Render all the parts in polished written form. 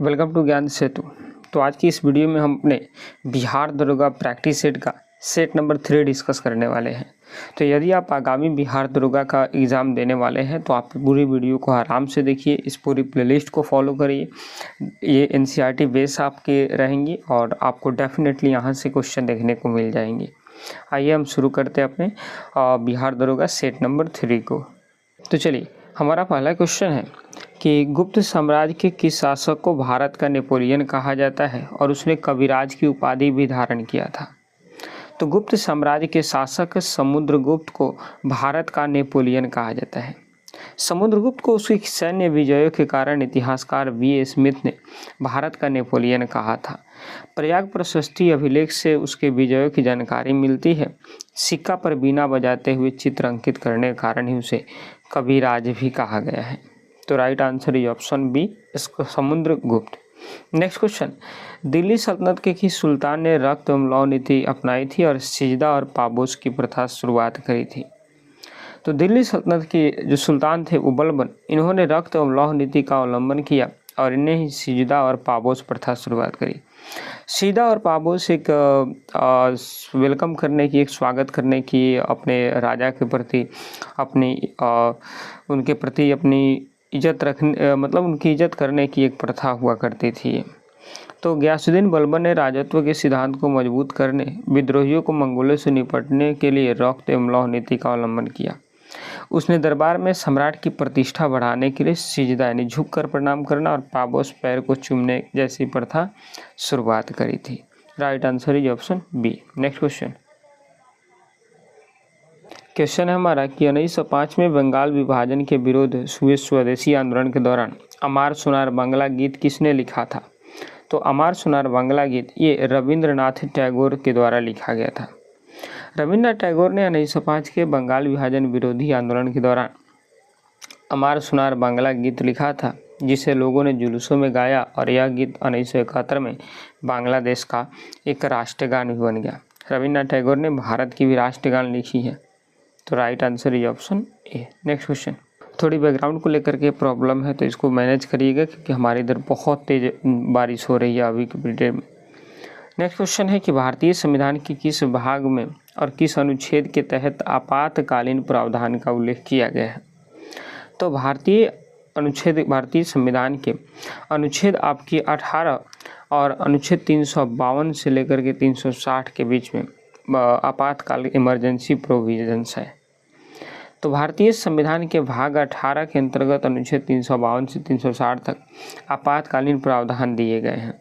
Welcome to ज्ञान सेतु। तो आज की इस वीडियो में हम अपने बिहार दरोगा प्रैक्टिस सेट का सेट नंबर 3 डिस्कस करने वाले हैं। तो यदि आप आगामी बिहार दरोगा का एग्ज़ाम देने वाले हैं तो आप पूरी वीडियो को आराम से देखिए, इस पूरी प्लेलिस्ट को फॉलो करिए। ये एनसीईआरटी बेस आपके रहेंगी और आपको डेफिनेटली यहाँ से क्वेश्चन देखने को मिल जाएंगे। आइए हम शुरू करते हैं अपने बिहार दरोगा सेट नंबर 3 को। तो चलिए, हमारा पहला क्वेश्चन है कि गुप्त साम्राज्य के किस शासक को भारत का नेपोलियन कहा जाता है और उसने कविराज की उपाधि भी धारण किया था। तो गुप्त साम्राज्य के शासक समुद्रगुप्त को भारत का नेपोलियन कहा जाता है। समुद्रगुप्त को उसकी सैन्य विजयों के कारण इतिहासकार वी स्मिथ ने भारत का नेपोलियन कहा था। प्रयाग प्रशस्ति अभिलेख से उसके विजयों की जानकारी मिलती है। सिक्का पर बीना बजाते हुए चित्र अंकित करने के कारण ही उसे कविराज भी कहा गया है। तो right answer is option B, इसको समुद्रगुप्त। नेक्स्ट क्वेश्चन, दिल्ली सल्तनत के किस सुल्तान ने रक्त एवं लौह नीति अपनाई थी और सिजदा और पाबोस की प्रथा शुरुआत करी थी। तो दिल्ली सल्तनत के जो सुल्तान थे उबलबन, इन्होंने रक्त एवं लौह नीति का अवलंबन किया और इन्हें ही सिजदा और पाबोस प्रथा शुरुआत करी। सिजदा और पाबोस एक वेलकम करने की, एक स्वागत करने की, अपने राजा के प्रति अपनी उनके प्रति अपनी इज्जत रखने मतलब उनकी इज्जत करने की एक प्रथा हुआ करती थी। तो गयासुद्दीन बलबन ने राजत्व के सिद्धांत को मजबूत करने, विद्रोहियों को मंगोलों से निपटने के लिए रक्त एवं लौह नीति का अवलंबन किया। उसने दरबार में सम्राट की प्रतिष्ठा बढ़ाने के लिए सिजदा यानी झुककर प्रणाम करना और पाबोस पैर को चूमने जैसी प्रथा शुरुआत करी थी। Right answer is option B. Next question है हमारा कि 1905 में बंगाल विभाजन के विरोध हुए स्वदेशी आंदोलन के दौरान अमार सुनार बांग्ला गीत किसने लिखा था। तो अमार सुनार बांग्ला गीत ये रविंद्रनाथ टैगोर के द्वारा लिखा गया था। रविंद्रनाथ टैगोर ने 1905 के बंगाल विभाजन विरोधी आंदोलन के दौरान अमार सुनार बांग्ला गीत लिखा था, जिसे लोगों ने जुलूसों में गाया और यह गीत 1971 में बांग्लादेश का एक राष्ट्रगान भी बन गया। रविंद्रनाथ टैगोर ने भारत की भी राष्ट्रगान लिखी है। तो right answer is option A. Next question, थोड़ी बैकग्राउंड को लेकर के प्रॉब्लम है तो इसको मैनेज करिएगा क्योंकि हमारे इधर बहुत तेज बारिश हो रही है अभी के पीरियड में। नेक्स्ट क्वेश्चन है कि भारतीय संविधान के किस भाग में और किस अनुच्छेद के तहत आपातकालीन प्रावधान का उल्लेख किया गया है। तो भारतीय संविधान के अनुच्छेद आपकी 18 और अनुच्छेद 352 से लेकर के 360 के बीच में आपातकाल इमरजेंसी प्रोविजंस है। तो भारतीय संविधान के भाग 18 के अंतर्गत अनुच्छेद 352 से 360 तक आपातकालीन प्रावधान दिए गए हैं।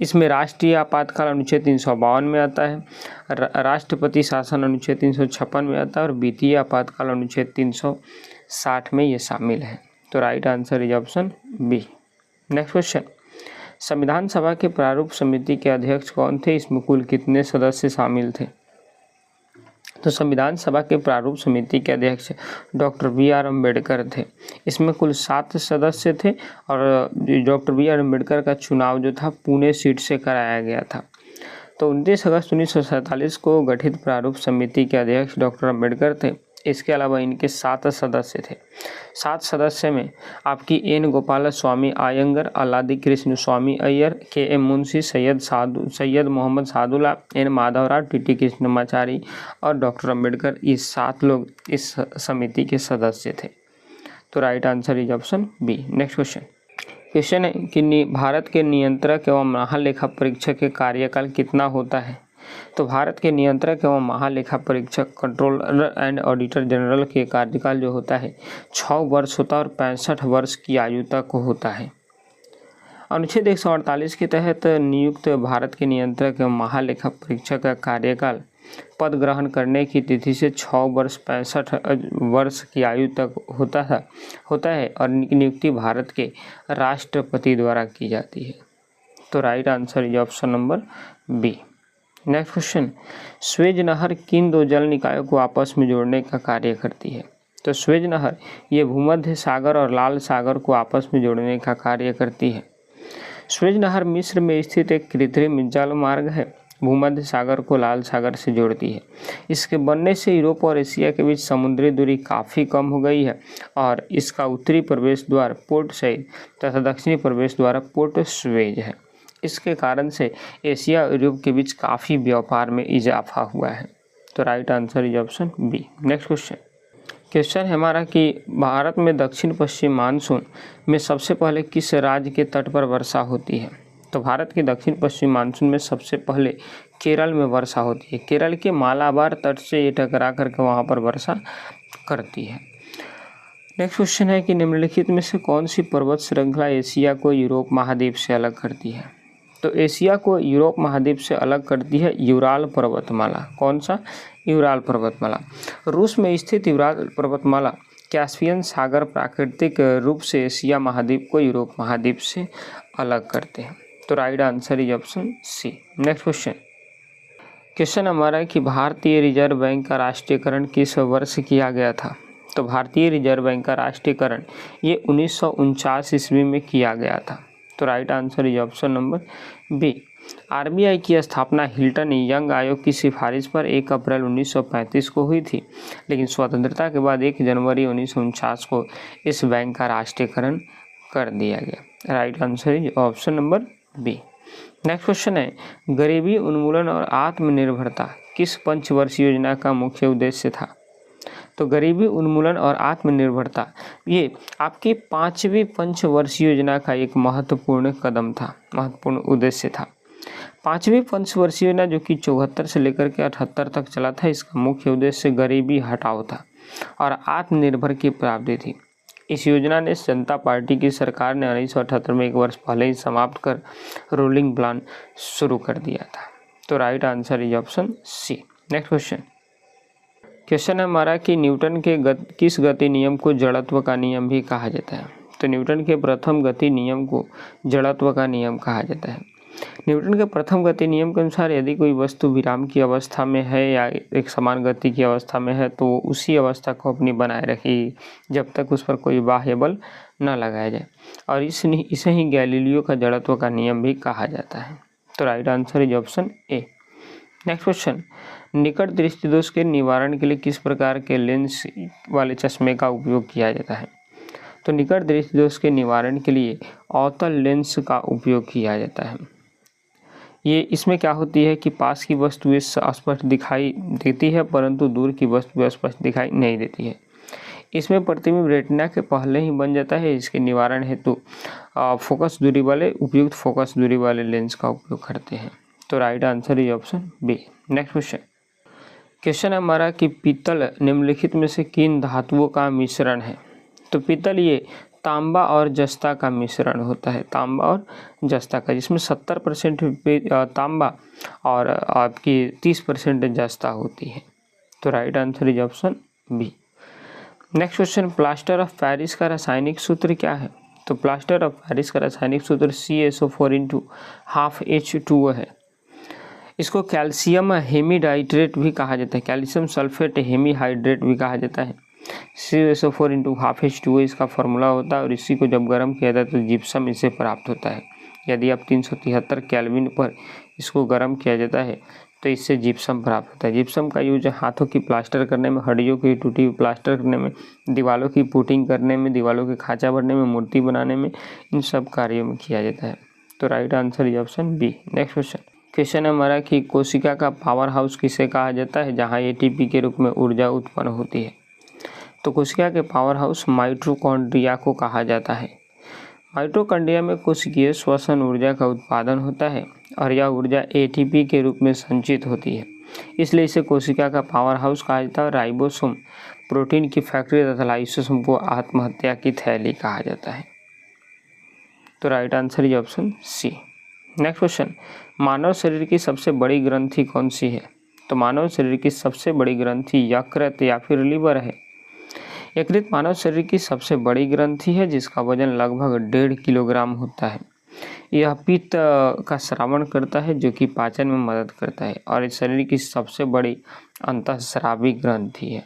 इसमें राष्ट्रीय आपातकाल अनुच्छेद 352 में आता है, राष्ट्रपति शासन अनुच्छेद 356 में आता है और वित्तीय आपातकाल अनुच्छेद 360 में ये शामिल है। तो right answer is option B. Next question, संविधान सभा के प्रारूप समिति के अध्यक्ष कौन थे, इसमें कुल कितने सदस्य शामिल थे। तो संविधान सभा के प्रारूप समिति के अध्यक्ष डॉक्टर बी.आर. अम्बेडकर थे। इसमें कुल 7 सदस्य थे और डॉक्टर बी.आर. अम्बेडकर का चुनाव जो था पुणे सीट से कराया गया था। तो 29 अगस्त 1947 को गठित प्रारूप समिति के अध्यक्ष डॉक्टर अम्बेडकर थे। इसके अलावा इनके 7 सदस्य थे। 7 सदस्य में आपकी N Gopala Swami Ayyangar, Alladi Krishna Swami Ayyar, K M Munshi, Syed Mohammad Saadulla, N Madhavrao, T Krishnamachari और डॉक्टर अम्बेडकर, ये 7 लोग इस समिति के सदस्य थे। तो right answer is option B. Next question है कि भारत के नियंत्रक एवं महालेखा परीक्षक के कार्यकाल कितना होता है। तो भारत के नियंत्रक एवं महालेखा परीक्षक कंट्रोलर एंड ऑडिटर जनरल के कार्यकाल जो होता है 6 वर्ष होता है और 65 वर्ष की आयु तक होता है। अनुच्छेद 148 के तहत नियुक्त भारत के नियंत्रक एवं महालेखा परीक्षक का कार्यकाल पद ग्रहण करने की तिथि से 6 वर्ष 65 वर्ष की आयु तक होता है और नियुक्ति भारत के राष्ट्रपति द्वारा की जाती है। तो right answer is option number B. Next question, Suez नहर किन 2 जल निकायों को आपस में जोड़ने का कार्य करती है। तो स्वेज नहर ये भूमध्य सागर और लाल सागर को आपस में जोड़ने का कार्य करती है। स्वेज नहर मिस्र में स्थित एक कृत्रिम जल मार्ग है भूमध्य सागर को लाल सागर से जोड़ती है। इसके बनने से यूरोप और एशिया के बीच समुद्री दूरी काफ़ी कम हो गई है और इसका उत्तरी प्रवेश द्वार पोर्ट सईद तथा दक्षिणी प्रवेश द्वार पोर्ट सुएज है। इसके कारण से एशिया और यूरोप के बीच काफ़ी व्यापार में इजाफा हुआ है। तो right answer is option B. Next question है हमारा कि भारत में दक्षिण पश्चिम मानसून में सबसे पहले किस राज्य के तट पर वर्षा होती है? तो भारत के दक्षिण पश्चिम मानसून में सबसे पहले केरल में वर्षा होती है। केरल के मालाबार तट से ये टकरा करके वहाँ पर वर्षा करती है। नेक्स्ट क्वेश्चन है कि निम्नलिखित में से कौन सी पर्वत श्रृंखला एशिया को यूरोप महाद्वीप से अलग करती है? तो एशिया को यूरोप महाद्वीप से अलग करती है यूराल पर्वतमाला। कौन सा? यूराल पर्वतमाला। रूस में स्थित यूराल पर्वतमाला कैस्पियन सागर प्राकृतिक रूप से एशिया महाद्वीप को यूरोप महाद्वीप से अलग करते हैं। तो right answer is option C. Next question हमारा है कि भारतीय रिजर्व बैंक का राष्ट्रीयकरण किस वर्ष किया गया था? तो भारतीय रिजर्व बैंक का राष्ट्रीयकरण ये 1949 ईस्वी में किया गया था। तो right answer is option number B. RBI की स्थापना हिल्टन यंग आयोग की सिफारिश पर 1 अप्रैल 1935 को हुई थी, लेकिन स्वतंत्रता के बाद 1 जनवरी 1949 को इस बैंक का राष्ट्रीयकरण कर दिया गया। Right answer is option number B. Next question है गरीबी उन्मूलन और आत्मनिर्भरता किस पंचवर्षीय योजना का मुख्य उद्देश्य था? तो गरीबी उन्मूलन और आत्मनिर्भरता ये आपकी 5वीं पंचवर्षीय योजना का एक महत्वपूर्ण कदम था, महत्वपूर्ण उद्देश्य था। 5वीं पंचवर्षीय योजना जो कि 74 से लेकर के 78 तक चला था, इसका मुख्य उद्देश्य गरीबी हटाओ था और आत्मनिर्भर की प्राप्ति थी। इस योजना ने जनता पार्टी की सरकार ने 1978 में 1 वर्ष पहले ही समाप्त कर रोलिंग प्लान शुरू कर दिया था। तो right answer is option C. Next question है हमारा कि न्यूटन के किस गति नियम को जड़त्व का नियम भी कहा जाता है? तो न्यूटन के प्रथम गति नियम को जड़त्व का नियम कहा जाता है। न्यूटन के प्रथम गति नियम के अनुसार यदि कोई वस्तु विराम की अवस्था में है या एक समान गति की अवस्था में है तो उसी अवस्था को अपनी बनाए रखेगी जब तक उस पर कोई बाह्य बल न लगाया जाए, और इसे ही गैलीलियो का जड़त्व का नियम भी कहा जाता है। तो right answer is option A. Next question, निकट दृष्टि दोष के निवारण के लिए किस प्रकार के लेंस वाले चश्मे का उपयोग किया जाता है? तो निकट दृष्टि दोष के निवारण के लिए अवतल लेंस का उपयोग किया जाता है। ये इसमें क्या होती है कि पास की वस्तुएं स्पष्ट दिखाई देती है परंतु दूर की वस्तुएं स्पष्ट दिखाई नहीं देती है। इसमें प्रतिबिंब रेटिना के पहले ही बन जाता है। इसके निवारण हेतु उपयुक्त फोकस दूरी वाले लेंस का उपयोग करते हैं। तो right answer is option B. Next question है हमारा कि पीतल निम्नलिखित में से किन धातुओं का मिश्रण है? तो पीतल ये तांबा और जस्ता का मिश्रण होता है, तांबा और जस्ता का, जिसमें 70% तांबा और आपकी 30% जस्ता होती है। तो right answer is option B. Next question, plaster of Paris का रासायनिक सूत्र क्या है? तो प्लास्टर ऑफ पेरिस का रासायनिक सूत्र CaSO4 ½ H2O है। इसको कैल्शियम हेमीडाइड्रेट भी कहा जाता है, कैल्शियम सल्फेट हेमीहाइड्रेट भी कहा जाता है। CaSO4 ½ H2O इसका फॉर्मूला होता है और इसी को जब गर्म किया जाता है तो जिप्सम इससे प्राप्त होता है। यदि आप 373 केल्विन पर इसको गर्म किया जाता है तो इससे जिप्सम प्राप्त होता है। जिप्सम का यूज हाथों की प्लास्टर करने में, हड्डियों की टूटी हुई प्लास्टर करने में, दीवालों की पुटिंग करने में, दीवालों के खांचा भरने में, मूर्ति बनाने में, इन सब कार्यों में किया जाता है। तो right answer is option B. Next question है हमारा कि कोशिका का पावर हाउस किसे कहा जाता है जहाँ ATP के रूप में ऊर्जा उत्पन्न होती है? तो कोशिका के पावर हाउस माइटोकॉन्ड्रिया को कहा जाता है। माइटोकॉन्ड्रिया में कोशिकीय श्वसन ऊर्जा का उत्पादन होता है और यह ऊर्जा ATP के रूप में संचित होती है, इसलिए इसे कोशिका का पावर हाउस कहा जाता है। राइबोसोम प्रोटीन की फैक्ट्री तथा लाइसोसोम को आत्महत्या की थैली कहा जाता है। तो right answer is option C. Next question, मानव शरीर की सबसे बड़ी ग्रंथि कौन सी है? तो मानव शरीर की सबसे बड़ी ग्रंथि यकृत या फिर लीवर है। यकृत मानव शरीर की सबसे बड़ी ग्रंथि है जिसका वजन लगभग 1.5 किलोग्राम होता है। यह पित्त का श्रावण करता है जो कि पाचन में मदद करता है और इस शरीर की सबसे बड़ी अंतःस्रावी ग्रंथि है।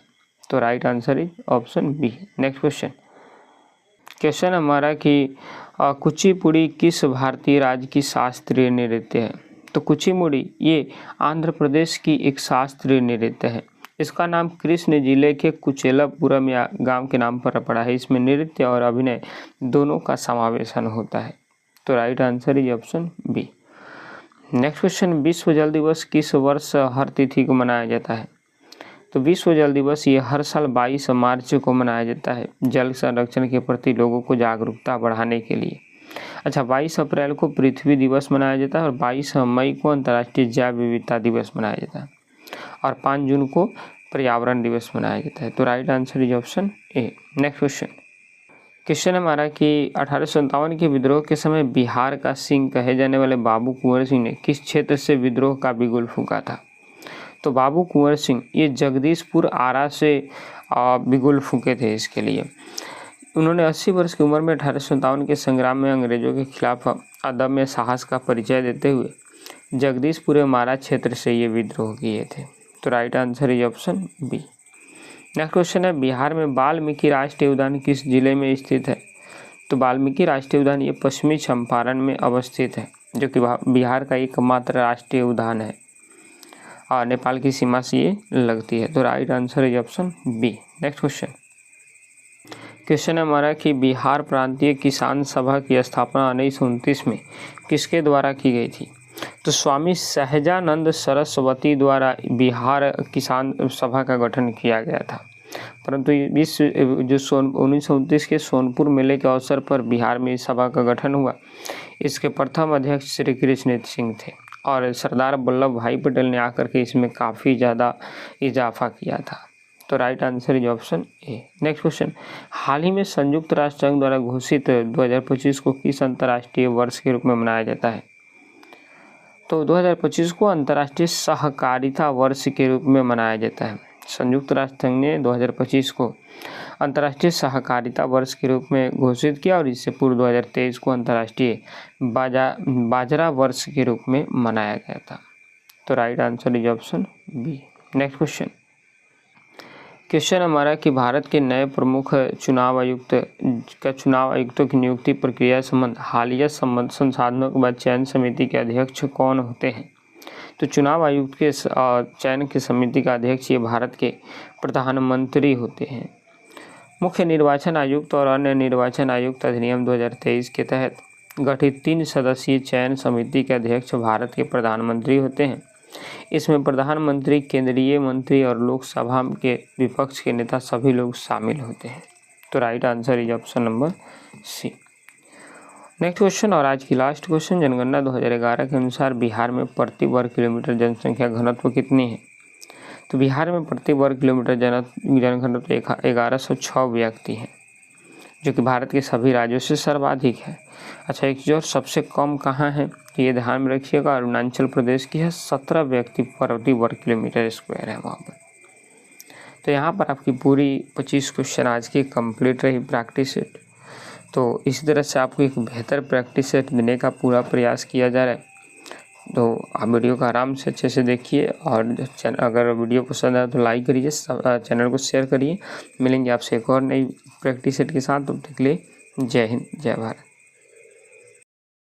तो right answer is option B. Next question हमारा कि कुचिपुड़ी किस भारतीय राज्य की शास्त्रीय नृत्य है? तो कुचिमुड़ी ये आंध्र प्रदेश की एक शास्त्रीय नृत्य है। इसका नाम कृष्ण जिले के कुचेलापुरम या गांव के नाम पर पड़ा है। इसमें नृत्य और अभिनय दोनों का समावेशन होता है। तो right answer is option B. Next question, विश्व जल दिवस किस वर्ष हर तिथि को मनाया जाता है? तो विश्व जल दिवस ये हर साल 22 मार्च को मनाया जाता है, जल संरक्षण के प्रति लोगों को जागरूकता बढ़ाने के लिए। अच्छा, 22 अप्रैल को पृथ्वी दिवस मनाया जाता है और 22 मई को अंतर्राष्ट्रीय जैव विविधता दिवस मनाया जाता है और 5 जून को पर्यावरण दिवस मनाया जाता है। तो right answer is option A. Next question हमारा कि 1857 के विद्रोह के समय बिहार का सिंह कहे जाने वाले बाबू कुंवर सिंह ने किस क्षेत्र से विद्रोह का बिगुल फूंका था? तो बाबू कुंवर सिंह ये जगदीशपुर आरा से बिगुल फूंके थे। इसके लिए उन्होंने 80 वर्ष की उम्र में 1857 के संग्राम में अंग्रेजों के खिलाफ अदम्य साहस का परिचय देते हुए जगदीशपुर मारा क्षेत्र से ये विद्रोह किए थे। तो right answer is option B. Next question है, बिहार में वाल्मीकि राष्ट्रीय उद्यान किस जिले में स्थित है? तो वाल्मीकि राष्ट्रीय उद्यान ये पश्चिमी चंपारण में अवस्थित है, जो कि बिहार का एकमात्र राष्ट्रीय उद्यान है और नेपाल की सीमा से ये लगती है। तो right answer is option B. Next question है हमारा कि बिहार प्रांतीय किसान सभा की स्थापना 1929 में किसके द्वारा की गई थी? तो स्वामी सहजानंद सरस्वती द्वारा बिहार किसान सभा का गठन किया गया था, परंतु इस जो 1929 के सोनपुर मेले के अवसर पर बिहार में इस सभा का गठन हुआ, इसके प्रथम अध्यक्ष श्री कृष्ण सिंह थे और सरदार वल्लभ भाई पटेल ने आकर के इसमें काफ़ी ज़्यादा इजाफा किया था। तो right answer is option A. Next question, हाल ही में संयुक्त राष्ट्र संघ द्वारा घोषित 2025 को किस अंतर्राष्ट्रीय वर्ष के रूप में मनाया जाता है? तो 2025 को अंतर्राष्ट्रीय सहकारिता वर्ष के रूप में मनाया जाता है। संयुक्त राष्ट्र संघ ने 2025 को अंतर्राष्ट्रीय सहकारिता वर्ष के रूप में घोषित किया और इससे पूर्व 2023 को अंतर्राष्ट्रीय बाजरा वर्ष के रूप में मनाया गया था। तो right answer is option B. Next question हमारा कि भारत के नए प्रमुख चुनाव आयुक्तों की नियुक्ति प्रक्रिया संबंध हालिया संसाधनों के बाद चयन समिति के अध्यक्ष कौन होते हैं? तो चुनाव आयुक्त के चयन की समिति का अध्यक्ष ये भारत के प्रधानमंत्री होते हैं। मुख्य निर्वाचन आयुक्त और अन्य निर्वाचन आयुक्त अधिनियम 2023 के तहत गठित 3 सदस्यीय चयन समिति के अध्यक्ष भारत के प्रधानमंत्री होते हैं। इसमें प्रधानमंत्री, केंद्रीय मंत्री और लोकसभा के विपक्ष के नेता सभी लोग शामिल होते हैं। तो right answer is option number C. Next question और आज की लास्ट क्वेश्चन, जनगणना 2011 के अनुसार बिहार में प्रति वर्ग किलोमीटर जनसंख्या घनत्व कितनी है? तो बिहार में प्रति वर्ग किलोमीटर जनघनत्व 1106 व्यक्ति है, जो कि भारत के सभी राज्यों से सर्वाधिक है। अच्छा, एक जो सबसे कम कहाँ है ये ध्यान में रखिएगा, अरुणाचल प्रदेश की है, 17 व्यक्ति प्रति वर्ग किलोमीटर स्क्वायर है वहाँ पर। तो यहाँ पर आपकी पूरी 25 क्वेश्चन आज की कंप्लीट रही प्रैक्टिस सेट। तो इसी तरह से आपको एक बेहतर प्रैक्टिस सेट देने का पूरा प्रयास किया जा रहा है। तो आप वीडियो को आराम से अच्छे से देखिए और अगर वीडियो पसंद आए तो लाइक करिए, चैनल को शेयर करिए। मिलेंगे आपसे एक और नई प्रैक्टिस सेट के साथ। तब तक के लिए जय हिंद, जय भारत।